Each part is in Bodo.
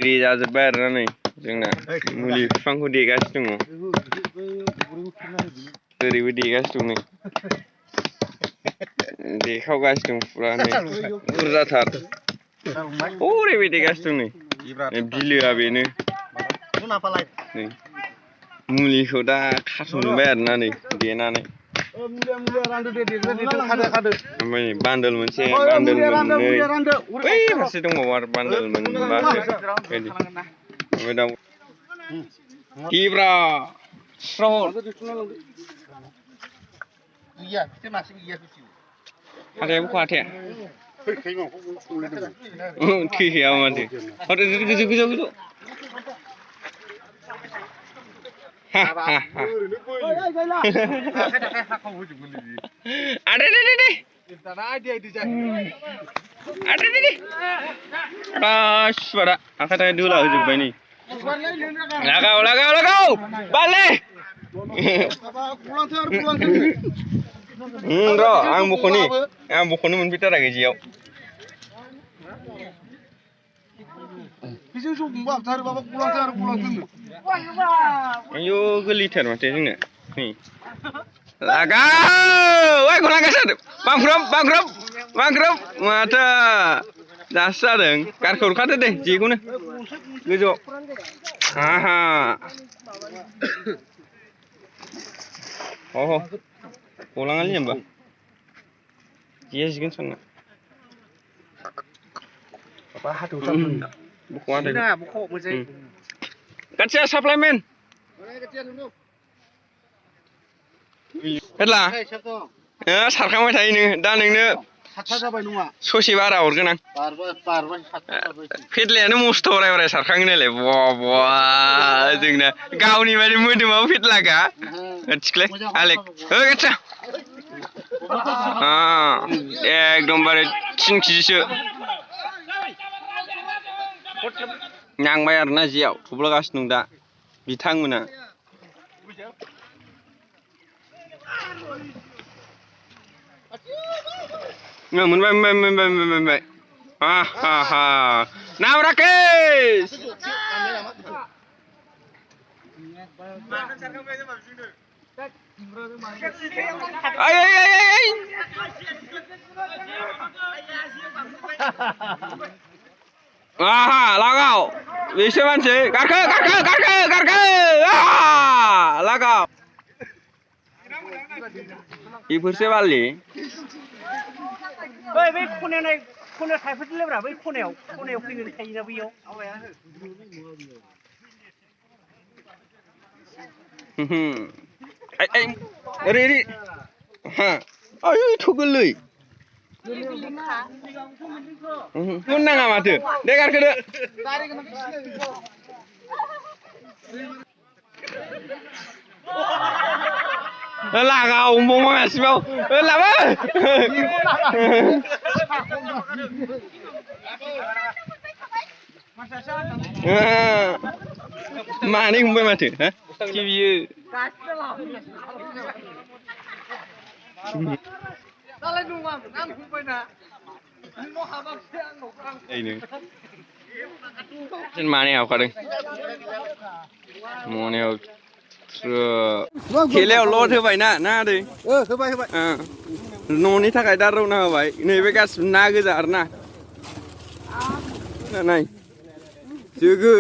Di जाजोब्बाय आरोना नै जोंना मुलि बिफांखौ देगासिनो दङ ओरैबो देगासिनो दं नै देखावगासिनो दं फुरा नै बुरजाथार ओरैबायदि देगासिनो दं नै बिलोआ बेनो नै मुलिखौ दा खाथुमजोब्बाय आरोना नै देनानै ओमफ्राय बान्दोल मोनसे बान्दोल मोननै बै फारसे दंबावो आरो बान्दोल मोनबासो बायदि ओमफ्राय दा गिब्रा हाथायाबो हाथाया थैखाया माथो गोजौ गोजौ गोजौ आदे दे दे दे आदे दे दे सुवारा आखाइ थाखाय दोला होजोब्बाय नै लागाव लागाव लागाव बाले र' आं बख'नो मोनफैथाराखै जेयाव आयौ गोरलैथार माथो जोंना नै लागाव ओइ गलांगासिनो बांख्रब बांख्रब बांख्रब माथो दासो जादों गारखो हरखादो दे जेखौनो गोजौआव आहा अह गलाङालै होमबा जेया जिगोन सानना गाथिया साप्लायमेन हेला सारखांबाय थायो नोङो दा नोंनो ससे बारा हरगोन आं फेदलायानो मस्थ' अराय अराय सारखाङो नालाय बवा बवा जोंना गावनि बायदि मोदोमाबो फेदलाखा थिख्ले आलेक गाथिया एकदमबारे 3 केजिसो नांबाय आरोना जेयाव थब्लगासिनो दं दा बिथांमोना मोनबाय मोनबाय मोनबाय मोनबाय हा हा हा नाम Rakesh ay ay ay ay aha lagaw bisa manci karke lagaw iफोरसो बालि बै खनायाव थाइफोरलेब्रा बै खनायाव फैनो थायोना बैयाव ay ri ha ayo थ' गोरलै गुन नाङा माथो दे गारखोदो लागाव मासिबाव लाबो मानै हमबाय माथो हा बियो दालाय नङा आं हमबायना नोंनाव हाबाखै आंनाव मानै हाबखादों मनायाव खेलायाव लद होबाय ना आदै होबाय न'नि थाखाय दा रौना होबाय नैबे गासिबो ना गोजा आरोना नाय जोगो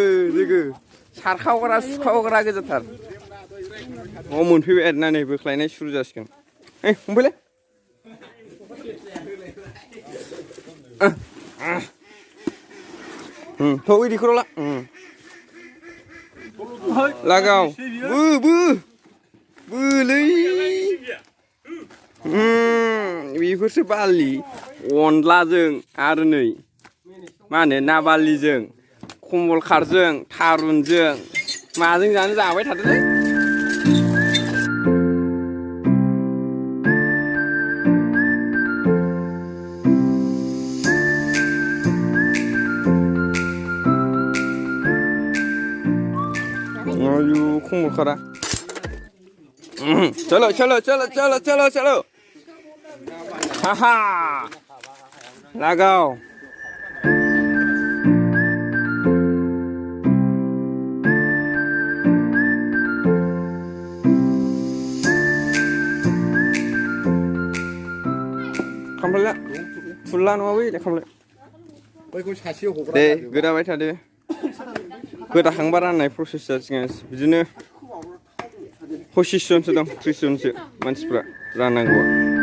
सारखावग्रा सुखावग्रा गोजाथार मोनफैबाय आरोना नै बोख्लायनाय सुरु जासिगोन हमफैलाय थ' इदिखौल' ला लागाव बोलै बेफोरसो बालि अनलाजों आरो नै मा होनो ना बालिजों कमल खारजों थारुनजों माजों जानो जाबाय थादोलै आयु कमल खारा चलो हाहा लागाव खामफ्लायला फुल्ला नङा बै खामफ्लाय दे गोदाबाय थादो गोदाखांबा राननाय प्रसेस जासिगोन बिदिनो 25 जनसो दं 30 जनसो मानसिफ्रा राननांगौआ